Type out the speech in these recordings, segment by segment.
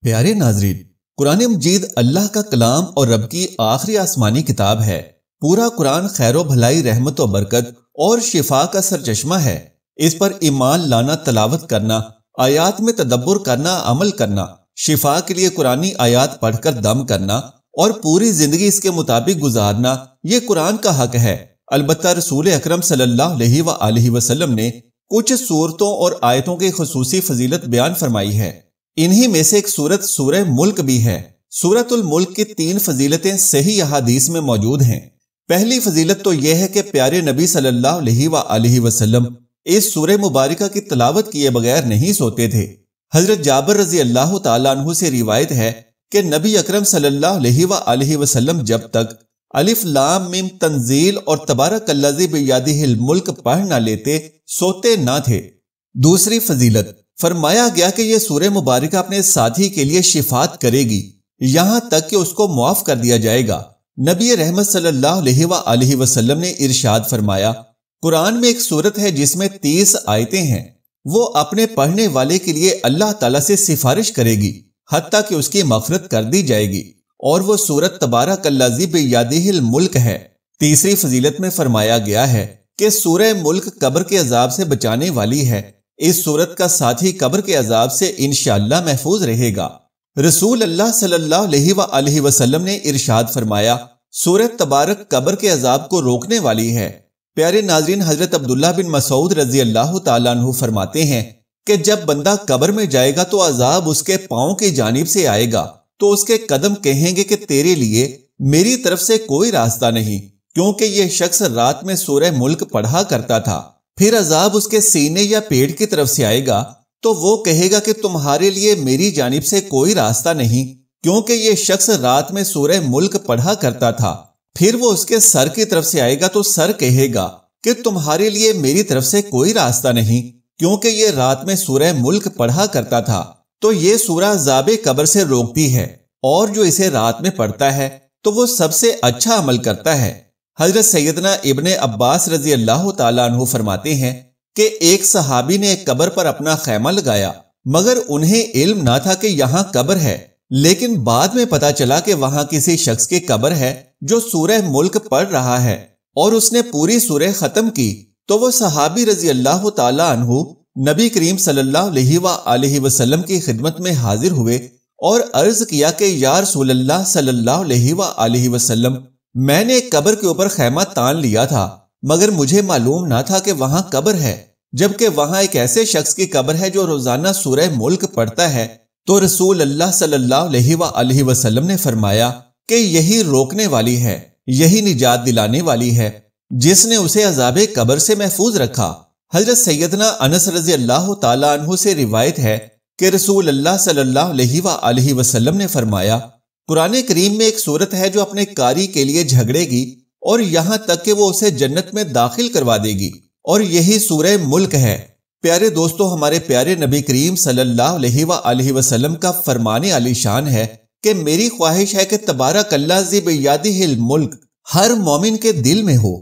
پیارے ناظرین، قرآن مجید اللہ کا کلام اور رب کی آخری آسمانی کتاب ہے۔ پورا قرآن خیر و بھلائی، رحمت و برکت اور شفا کا سرچشمہ ہے۔ اس پر ایمان لانا، تلاوت کرنا، آیات میں تدبر کرنا، عمل کرنا، شفا کے لیے قرآنی آیات پڑھ کر دم کرنا اور پوری زندگی اس کے مطابق گزارنا، یہ قرآن کا حق ہے۔ البتہ رسول اکرم صلی اللہ علیہ وآلہ وسلم نے کچھ صورتوں اور آیتوں کی خصوصی فضیلت بیان فرمائی ہے۔ انہی میں سے ایک صورت سورہ ملک بھی ہے۔ سورۃ الملک کی 3 فضیلتیں صحیح احادیث میں موجود ہیں۔ پہلی فضیلت تو یہ ہے کہ پیارے نبی صلی اللہ علیہ وآلہ وسلم اس سورہ مبارکہ کی تلاوت کیے بغیر نہیں سوتے تھے۔ حضرت جابر رضی اللہ تعالیٰ عنہ سے روایت ہے کہ نبی اکرم صلی اللہ علیہ وآلہ وسلم جب تک الف لام میم تنزیل اور تبارک الذی بیدہ الملک پڑھ نہ لیتے سوتے نہ تھے۔ دوسری فضیلت، فرمایا گیا کہ یہ سورہ مبارکہ اپنے ساتھی کے لیے شفاعت کرے گی یہاں تک کہ اس کو معاف کر دیا جائے گا۔ نبی رحمت صلی اللہ علیہ وآلہ وسلم نے ارشاد فرمایا، قرآن میں ایک سورت ہے جس میں 30 آیتیں ہیں، وہ اپنے پڑھنے والے کے لیے اللہ تعالیٰ سے سفارش کرے گی حتیٰ کہ اس کی مغفرت کر دی جائے گی، اور وہ سورت تبارک الذی بیدہ الملک ہے۔ تیسری فضیلت میں فرمایا گیا ہے کہ سورہ ملک قبر کے عذاب سے بچانے والی ہے۔ اس سورت کا ساتھی قبر کے عذاب سے انشاءاللہ محفوظ رہے گا۔ رسول اللہ صلی اللہ علیہ وآلہ وسلم نے ارشاد فرمایا، سورت تبارک قبر کے عذاب کو روکنے والی ہے۔ پیارے ناظرین، حضرت عبداللہ بن مسعود رضی اللہ تعالیٰ عنہ فرماتے ہیں کہ جب بندہ قبر میں جائے گا تو عذاب اس کے پاؤں کی جانب سے آئے گا، تو اس کے قدم کہیں گے کہ تیرے لیے میری طرف سے کوئی راستہ نہیں، کیونکہ یہ شخص رات میں سورہ ملک پڑھا کرتا تھا۔ پھر عذاب اس کے سینے یا پیٹ کی طرف سے آئے گا تو وہ کہے گا کہ تمہارے لیے میری جانب سے کوئی راستہ نہیں، کیونکہ یہ شخص رات میں سورہ ملک پڑھا کرتا تھا۔ پھر وہ اس کے سر کی طرف سے آئے گا تو سر کہے گا کہ تمہارے لیے میری طرف سے کوئی راستہ نہیں، کیونکہ یہ رات میں سورہ ملک پڑھا کرتا تھا۔ تو یہ سورہ عذاب قبر سے روکتی ہے، اور جو اسے رات میں پڑھتا ہے تو وہ سب سے اچھا عمل کرتا ہے۔ حضرت سیدنا ابن عباس رضی اللہ تعالیٰ عنہ فرماتے ہیں کہ ایک صحابی نے ایک قبر پر اپنا خیمہ لگایا، مگر انہیں علم نہ تھا کہ یہاں قبر ہے، لیکن بعد میں پتا چلا کہ وہاں کسی شخص کی قبر ہے جو سورہ ملک پڑھ رہا ہے، اور اس نے پوری سورہ ختم کی۔ تو وہ صحابی رضی اللہ تعالیٰ عنہ نبی کریم صلی اللہ علیہ وآلہ وسلم کی خدمت میں حاضر ہوئے اور عرض کیا کہ یا رسول اللہ صلی اللہ علیہ وآلہ وسلم، میں نے ایک قبر کے اوپر خیمہ تان لیا تھا، مگر مجھے معلوم نہ تھا کہ وہاں قبر ہے، جبکہ وہاں ایک ایسے شخص کی قبر ہے جو روزانہ سورہ ملک پڑھتا ہے۔ تو رسول اللہ صلی اللہ علیہ وآلہ وسلم نے فرمایا کہ یہی روکنے والی ہے، یہی نجات دلانے والی ہے، جس نے اسے عذاب قبر سے محفوظ رکھا۔ حضرت سیدنا انس رضی اللہ تعالیٰ عنہ سے روایت ہے کہ رسول اللہ صلی اللہ علیہ وآلہ وسلم نے فرمایا، قرآن کریم میں ایک سورت ہے جو اپنے قاری کے لیے جھگڑے گی اور یہاں تک کہ وہ اسے جنت میں داخل کروا دے گی، اور یہی سورہ ملک ہے۔ پیارے دوستو، ہمارے پیارے نبی کریم صلی اللہ علیہ وآلہ وسلم کا فرمان عالی شان ہے کہ میری خواہش ہے کہ تبارک الذی بیدہ الملک ہر مومن کے دل میں ہو۔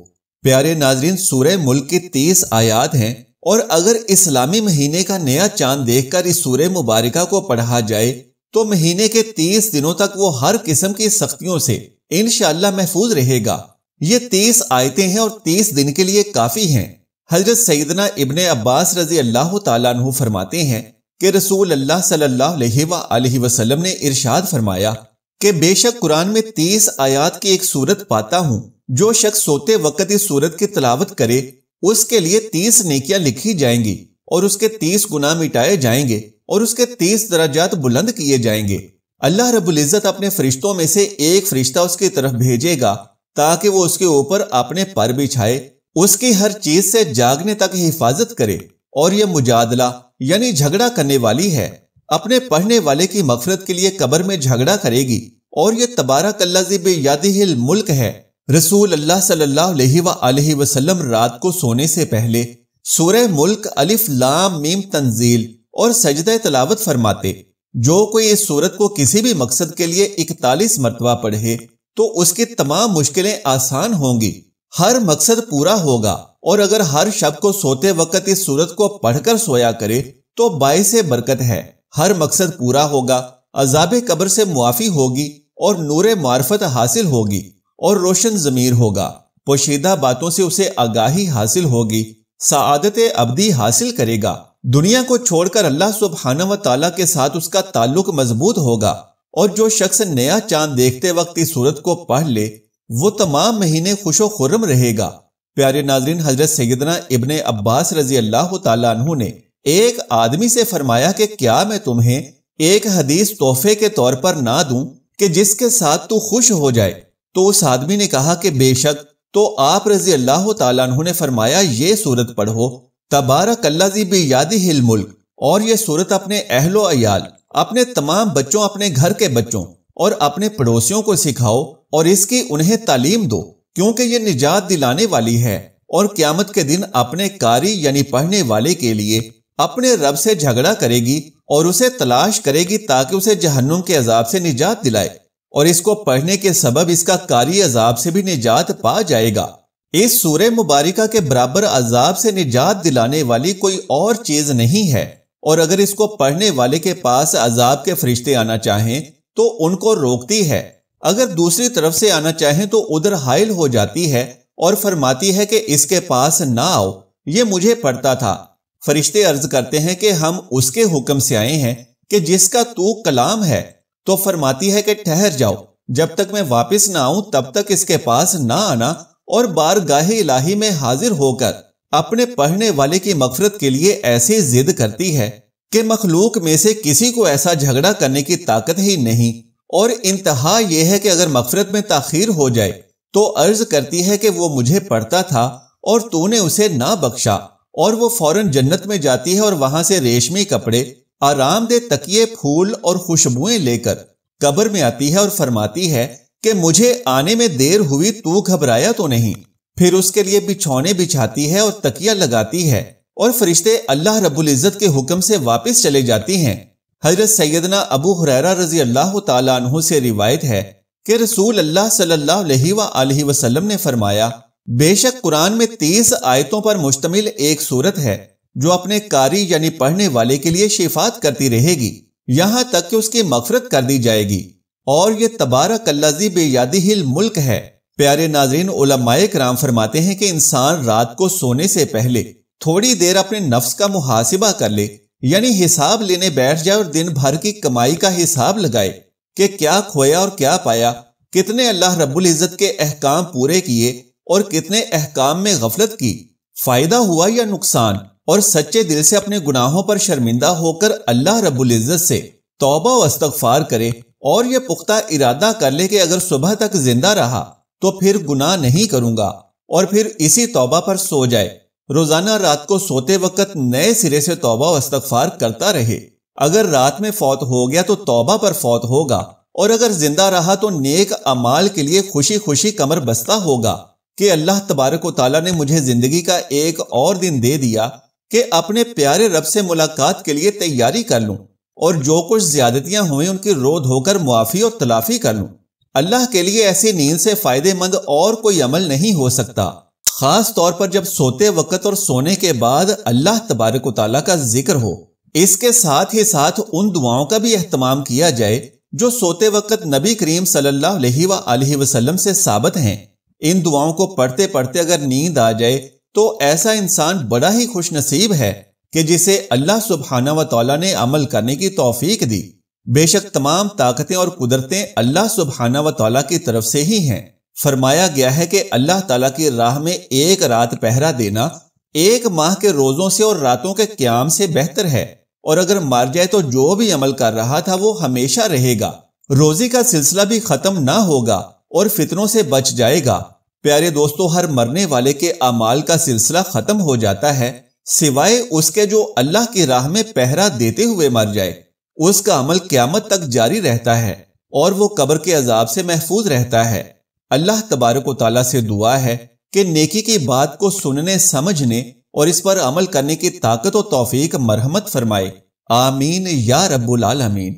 پیارے ناظرین، سورہ ملک کی 30 آیات ہیں، اور اگر اسلامی مہینے کا نیا چاند دیکھ کر اس سورہ مبارکہ کو پڑھا جائے تو مہینے کے 30 دنوں تک وہ ہر قسم کی سختیوں سے انشاءاللہ محفوظ رہے گا۔ یہ 30 آیتیں ہیں اور 30 دن کے لیے کافی ہیں۔ حضرت سیدنا ابن عباس رضی اللہ تعالیٰ عنہ فرماتے ہیں کہ رسول اللہ صلی اللہ علیہ وآلہ وسلم نے ارشاد فرمایا کہ بے شک قرآن میں 30 آیات کی ایک سورت پاتا ہوں، جو شخص سوتے وقت اس سورت کی تلاوت کرے اس کے لیے 30 نیکیاں لکھی جائیں گی، اور اس کے 30 گناہ مٹائے جائیں گے، اور اس کے 30 درجات بلند کیے جائیں گے۔ اللہ رب العزت اپنے فرشتوں میں سے ایک فرشتہ اس کی طرف بھیجے گا تاکہ وہ اس کے اوپر اپنے پر بچھائے، اس کی ہر چیز سے جاگنے تک حفاظت کرے، اور یہ مجادلہ یعنی جھگڑا کرنے والی ہے، اپنے پڑھنے والے کی مغفرت کے لیے قبر میں جھگڑا کرے گی، اور یہ تبارک الذی بیدہ الملک ہے۔ رسول اللہ صلی اللہ علیہ وآلہ وسلم رات کو سونے سے پہلے سورہ ملک الف لام میم تنزیل اور سجدہ تلاوت فرماتے۔ جو کوئی اس سورت کو کسی بھی مقصد کے لیے 41 مرتبہ پڑھے تو اس کی تمام مشکلیں آسان ہوں گی، ہر مقصد پورا ہوگا، اور اگر ہر شب کو سوتے وقت اس سورت کو پڑھ کر سویا کرے تو باعث برکت ہے، ہر مقصد پورا ہوگا، عذاب قبر سے معافی ہوگی اور نور معرفت حاصل ہوگی اور روشن ضمیر ہوگا، پوشیدہ باتوں سے اسے آگاہی حاصل ہوگی، سعادت ابدی حاصل کرے گا، دنیا کو چھوڑ کر اللہ سبحانہ و تعالیٰ کے ساتھ اس کا تعلق مضبوط ہوگا، اور جو شخص نیا چاند دیکھتے وقت اس سورت کو پڑھ لے وہ تمام مہینے خوش و خرم رہے گا۔ پیارے ناظرین، حضرت سیدنا ابن عباس رضی اللہ تعالیٰ عنہ نے ایک آدمی سے فرمایا کہ کیا میں تمہیں ایک حدیث تحفے کے طور پر نہ دوں کہ جس کے ساتھ تو خوش ہو جائے؟ تو اس آدمی نے کہا کہ بے شک۔ تو آپ رضی اللہ تعالیٰ عنہ نے فرمایا یہ سورت پڑھو، تبارک الذی بیدہ الملک، اور یہ سورت اپنے اہل و عیال، اپنے تمام بچوں، اپنے گھر کے بچوں اور اپنے پڑوسیوں کو سکھاؤ اور اس کی انہیں تعلیم دو، کیونکہ یہ نجات دلانے والی ہے، اور قیامت کے دن اپنے قاری یعنی پڑھنے والے کے لیے اپنے رب سے جھگڑا کرے گی اور اسے تلاش کرے گی تاکہ اسے جہنم کے عذاب سے نجات دلائے، اور اس کو پڑھنے کے سبب اس کا قاری عذاب سے بھی نجات پا جائے گا۔ اس سورہ مبارکہ کے برابر عذاب سے نجات دلانے والی کوئی اور چیز نہیں ہے، اور اگر اس کو پڑھنے والے کے پاس عذاب کے فرشتے آنا چاہیں تو ان کو روکتی ہے، اگر دوسری طرف سے آنا چاہیں تو ادھر حائل ہو جاتی ہے اور فرماتی ہے کہ اس کے پاس نہ آؤ، یہ مجھے پڑھتا تھا۔ فرشتے عرض کرتے ہیں کہ ہم اس کے حکم سے آئے ہیں کہ جس کا تو کلام ہے، تو فرماتی ہے کہ ٹھہر جاؤ، جب تک میں واپس نہ آؤں تب تک اس کے پاس نہ آنا، اور بارگاہ الہی میں حاضر ہو کر اپنے پڑھنے والے کی مغفرت کے لیے ایسی ضد کرتی ہے کہ مخلوق میں سے کسی کو ایسا جھگڑا کرنے کی طاقت ہی نہیں، اور انتہا یہ ہے کہ اگر مغفرت میں تاخیر ہو جائے تو عرض کرتی ہے کہ وہ مجھے پڑھتا تھا اور تو نے اسے نہ بخشا، اور وہ فوراً جنت میں جاتی ہے اور وہاں سے ریشمی کپڑے، آرام دہ تکیے، پھول اور خوشبوئیں لے کر قبر میں آتی ہے اور فرماتی ہے کہ مجھے آنے میں دیر ہوئی، تو گھبرایا تو نہیں؟ پھر اس کے لیے بچھونے بچھاتی ہے اور تکیہ لگاتی ہے، اور فرشتے اللہ رب العزت کے حکم سے واپس چلے جاتی ہیں۔ حضرت سیدنا ابو ہریرہ رضی اللہ تعالیٰ عنہ سے روایت ہے کہ رسول اللہ صلی اللہ علیہ وآلہ وسلم نے فرمایا، بے شک قرآن میں 30 آیتوں پر مشتمل ایک سورت ہے جو اپنے قاری یعنی پڑھنے والے کے لیے شفاعت کرتی رہے گی یہاں تک کہ اس کی مغفرت کر دی جائے گی، اور یہ تبارک الذی بیدہ الملک ہے۔ پیارے ناظرین، علماء کرام فرماتے ہیں کہ انسان رات کو سونے سے پہلے تھوڑی دیر اپنے نفس کا محاسبہ کر لے، یعنی حساب لینے بیٹھ جائے اور دن بھر کی کمائی کا حساب لگائے کہ کیا کھویا اور کیا پایا، کتنے اللہ رب العزت کے احکام پورے کیے اور کتنے احکام میں غفلت کی، فائدہ ہوا یا نقصان، اور سچے دل سے اپنے گناہوں پر شرمندہ ہو کر اللہ رب العزت سے توبہ و استغفار کرے، اور یہ پختہ ارادہ کر لے کہ اگر صبح تک زندہ رہا تو پھر گناہ نہیں کروں گا، اور پھر اسی توبہ پر سو جائے، روزانہ رات کو سوتے وقت نئے سرے سے توبہ و استغفار کرتا رہے، اگر رات میں فوت ہو گیا تو توبہ پر فوت ہوگا، اور اگر زندہ رہا تو نیک اعمال کے لیے خوشی خوشی کمر بستہ ہوگا کہ اللہ تبارک و تعالیٰ نے مجھے زندگی کا ایک اور دن دے دیا کہ اپنے پیارے رب سے ملاقات کے لیے تیاری کر لوں، اور جو کچھ زیادتیاں ہوئیں ان کی رو دھو کر معافی اور تلافی کر لوں۔ اللہ کے لیے ایسی نیند سے فائدے مند اور کوئی عمل نہیں ہو سکتا، خاص طور پر جب سوتے وقت اور سونے کے بعد اللہ تبارک و تعالیٰ کا ذکر ہو۔ اس کے ساتھ ہی ساتھ ان دعاؤں کا بھی اہتمام کیا جائے جو سوتے وقت نبی کریم صلی اللہ علیہ وآلہ وسلم سے ثابت ہیں۔ ان دعاؤں کو پڑھتے پڑھتے اگر نیند آ جائے تو ایسا انسان بڑا ہی خوش نصیب ہے کہ جسے اللہ سبحانہ و تعالیٰ نے عمل کرنے کی توفیق دی۔ بے شک تمام طاقتیں اور قدرتیں اللہ سبحانہ و تعالیٰ کی طرف سے ہی ہیں۔ فرمایا گیا ہے کہ اللہ تعالیٰ کی راہ میں ایک رات پہرا دینا 1 ماہ کے روزوں سے اور راتوں کے قیام سے بہتر ہے، اور اگر مر جائے تو جو بھی عمل کر رہا تھا وہ ہمیشہ رہے گا، روزی کا سلسلہ بھی ختم نہ ہوگا اور فتنوں سے بچ جائے گا۔ پیارے دوستو، ہر مرنے والے کے اعمال کا سلسلہ ختم ہو جاتا ہے سوائے اس کے جو اللہ کی راہ میں پہرا دیتے ہوئے مر جائے، اس کا عمل قیامت تک جاری رہتا ہے اور وہ قبر کے عذاب سے محفوظ رہتا ہے۔ اللہ تبارک و تعالیٰ سے دعا ہے کہ نیکی کی بات کو سننے، سمجھنے اور اس پر عمل کرنے کی طاقت و توفیق مرحمت فرمائے، آمین یا رب العالمین۔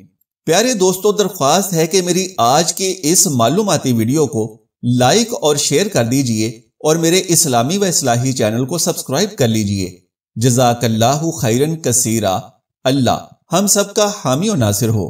پیارے دوستو، درخواست ہے کہ میری آج کی اس معلوماتی ویڈیو کو لائک اور شیئر کر دیجئے اور میرے اسلامی و اصلاحی چینل کو سبسکرائب کر لیجئے۔ جزاک اللہ خیرن کثیرا۔ اللہ ہم سب کا حامی و ناصر ہو۔